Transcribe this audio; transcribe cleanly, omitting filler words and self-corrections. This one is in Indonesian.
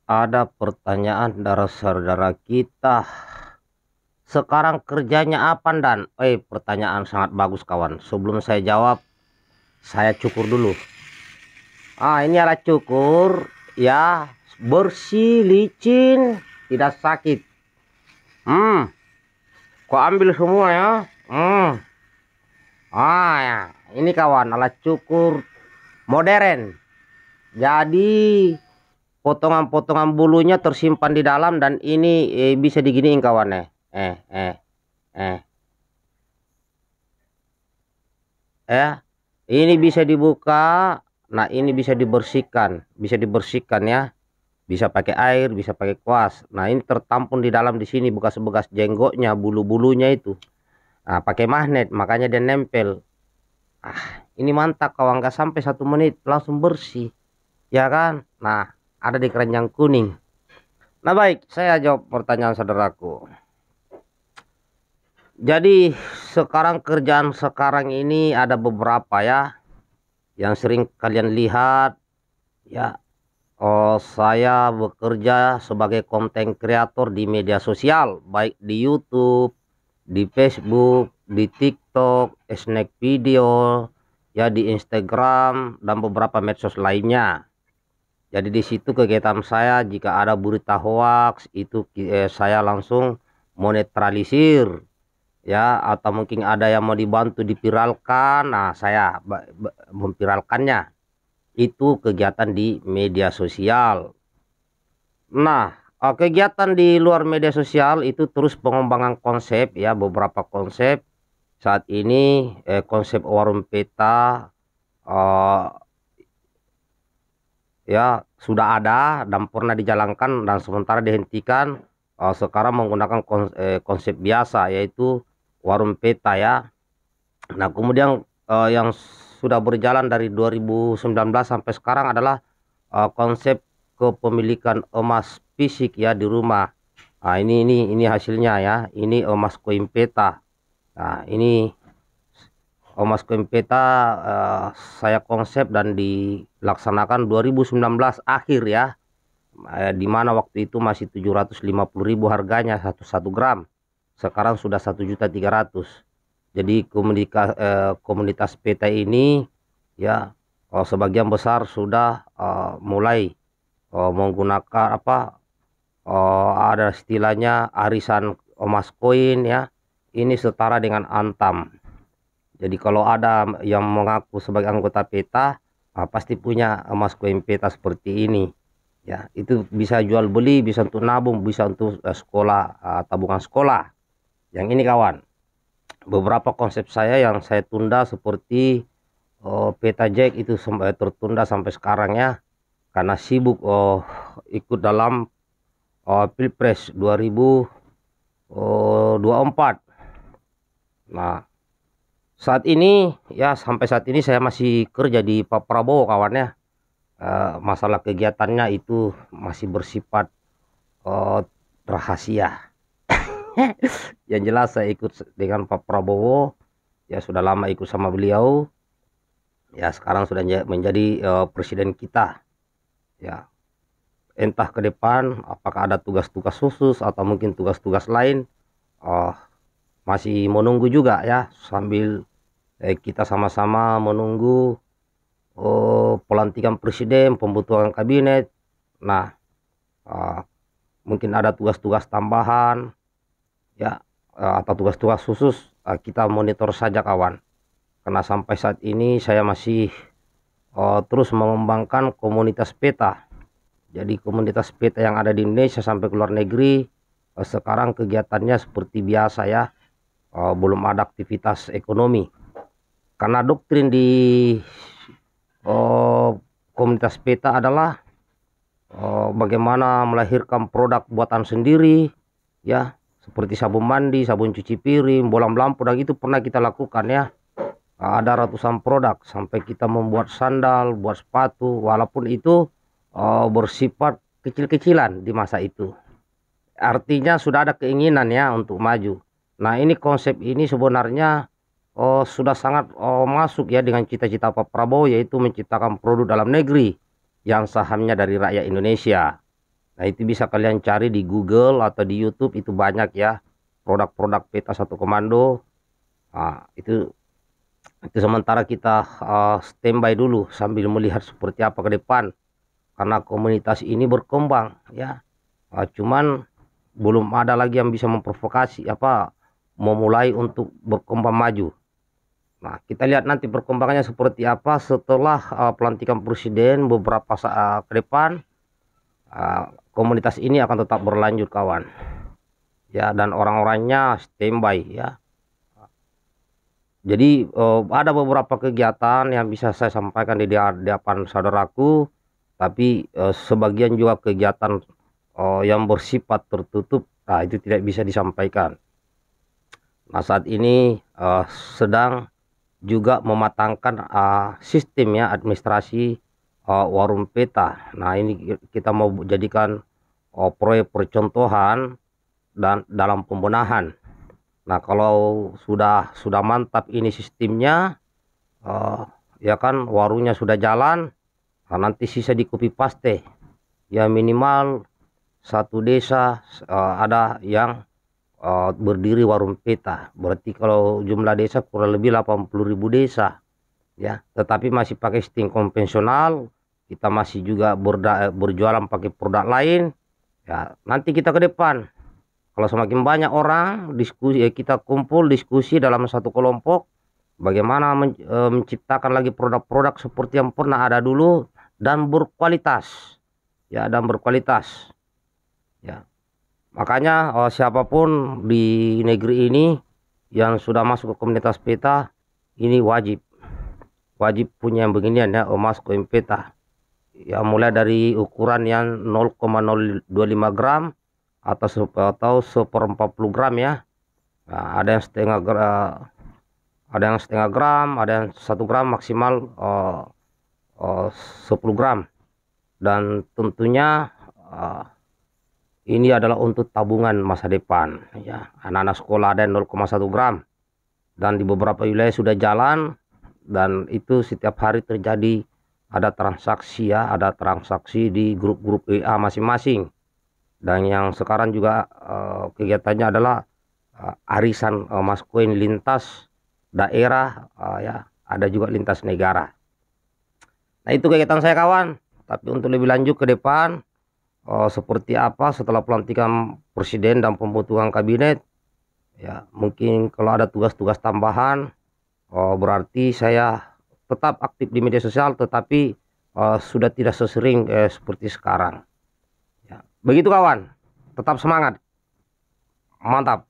Ada pertanyaan dari saudara kita. Sekarang kerjanya apa, Dan? Pertanyaan sangat bagus, kawan. Sebelum saya jawab, saya cukur dulu. Ini alat cukur, ya, bersih, licin, tidak sakit. Kau ambil semua ya. Ya, ini kawan, alat cukur modern. Jadi potongan-potongan bulunya tersimpan di dalam, dan ini bisa diginiin kawan ini bisa dibuka. Nah, ini bisa dibersihkan ya, bisa pakai air, bisa pakai kuas. Nah, ini tertampung di dalam, di sini bekas-bekas jenggotnya, bulu-bulunya itu. Nah, pakai magnet, makanya dia nempel. Ini mantap kawan, nggak sampai 1 menit langsung bersih ya kan. Nah, ada di keranjang kuning. Nah, baik, saya jawab pertanyaan saudaraku. Jadi sekarang kerjaan sekarang ini ada beberapa ya, yang sering kalian lihat ya. Saya bekerja sebagai konten kreator di media sosial, baik di YouTube, di Facebook, di TikTok, snack video, ya, di Instagram dan beberapa medsos lainnya. Jadi di situ kegiatan saya, jika ada berita hoax itu saya langsung monetralisir ya, atau mungkin ada yang mau dibantu dipiralkan, nah saya memviralkannya. Itu kegiatan di media sosial. Nah, kegiatan di luar media sosial itu terus pengembangan konsep ya, beberapa konsep. Saat ini konsep warung peta ya sudah ada dan pernah dijalankan dan sementara dihentikan. Sekarang menggunakan konsep biasa, yaitu warung peta ya. Nah, kemudian yang sudah berjalan dari 2019 sampai sekarang adalah konsep kepemilikan emas fisik ya di rumah. Nah, ini hasilnya ya. Ini emas koin peta. Nah, ini emas koin peta saya konsep dan dilaksanakan 2019 akhir ya. Di mana waktu itu masih 750.000 harganya satu gram. Sekarang sudah 1.300.000. Jadi komunitas peta ini ya, sebagian besar sudah mulai menggunakan ada istilahnya arisan emas koin ya. Ini setara dengan Antam. Jadi kalau ada yang mengaku sebagai anggota peta, pasti punya emas koin peta seperti ini ya. Itu bisa jual beli, bisa untuk nabung, bisa untuk sekolah, tabungan sekolah. Yang ini kawan, beberapa konsep saya yang saya tunda seperti peta Jack itu tertunda sampai sekarang ya, karena sibuk ikut dalam Pilpres 2024. Nah, saat ini ya, sampai saat ini saya masih kerja di Pak Prabowo kawan ya. Masalah kegiatannya itu masih bersifat rahasia. Yang jelas saya ikut dengan Pak Prabowo ya, sudah lama ikut sama beliau ya. Sekarang sudah menjadi presiden kita ya. Entah ke depan apakah ada tugas-tugas khusus atau mungkin tugas-tugas lain, masih menunggu juga ya, sambil kita sama-sama menunggu pelantikan presiden, pembentukan kabinet. Nah, mungkin ada tugas-tugas tambahan ya, atau tugas-tugas khusus, kita monitor saja kawan. Karena sampai saat ini saya masih terus mengembangkan komunitas peta. Jadi komunitas peta yang ada di Indonesia sampai ke luar negeri, sekarang kegiatannya seperti biasa ya, belum ada aktivitas ekonomi. Karena doktrin di komunitas peta adalah bagaimana melahirkan produk buatan sendiri ya, seperti sabun mandi, sabun cuci piring, bolam lampu, dan itu pernah kita lakukan ya. Ada ratusan produk sampai kita membuat sandal, buat sepatu, walaupun itu bersifat kecil-kecilan di masa itu. Artinya sudah ada keinginan ya untuk maju. Nah, ini konsep ini sebenarnya sudah sangat masuk ya dengan cita-cita Pak Prabowo, yaitu menciptakan produk dalam negeri yang sahamnya dari rakyat Indonesia. Nah, itu bisa kalian cari di Google atau di YouTube, itu banyak ya produk-produk peta satu komando. Nah, itu sementara kita standby dulu sambil melihat seperti apa ke depan, karena komunitas ini berkembang ya. Cuman belum ada lagi yang bisa memprovokasi memulai untuk berkembang maju. Nah, kita lihat nanti perkembangannya seperti apa setelah pelantikan presiden beberapa saat ke depan. Komunitas ini akan tetap berlanjut kawan ya, dan orang-orangnya standby ya. Jadi ada beberapa kegiatan yang bisa saya sampaikan di hadapan saudaraku, tapi sebagian juga kegiatan yang bersifat tertutup, nah itu tidak bisa disampaikan. Nah, saat ini sedang juga mematangkan sistem ya administrasi warung peta. Nah, ini kita mau jadikan proyek percontohan dan dalam pembenahan. Nah, kalau sudah mantap ini sistemnya, ya kan warungnya sudah jalan, nah nanti sisa di copy paste. Ya minimal satu desa ada yang berdiri warung peta. Berarti kalau jumlah desa kurang lebih 80.000 desa. Ya, tetapi masih pakai sistem konvensional, kita masih juga berjualan pakai produk lain. Ya, nanti kita ke depan kalau semakin banyak orang diskusi, kita kumpul diskusi dalam satu kelompok, bagaimana menciptakan lagi produk-produk seperti yang pernah ada dulu dan berkualitas. Ya, dan berkualitas. Ya. Makanya siapapun di negeri ini yang sudah masuk ke komunitas peta, ini wajib punya yang beginian ya, emas koin peta. Ya, mulai dari ukuran yang 0,025 gram atau 1/40 gram ya. Nah, ada yang setengah gram, ada yang 1 gram, maksimal 10 gram. Dan tentunya ini adalah untuk tabungan masa depan ya. Anak-anak sekolah ada yang 0,1 gram, dan di beberapa wilayah sudah jalan, dan itu setiap hari terjadi ada transaksi ya, ada transaksi di grup-grup WA masing-masing. Dan yang sekarang juga kegiatannya adalah arisan emas koin lintas daerah, ya, ada juga lintas negara. Nah, itu kegiatan saya kawan. Tapi untuk lebih lanjut ke depan seperti apa setelah pelantikan presiden dan pembentukan kabinet, ya mungkin kalau ada tugas-tugas tambahan, berarti saya tetap aktif di media sosial, tetapi sudah tidak sesering seperti sekarang. Ya, begitu kawan, tetap semangat, mantap.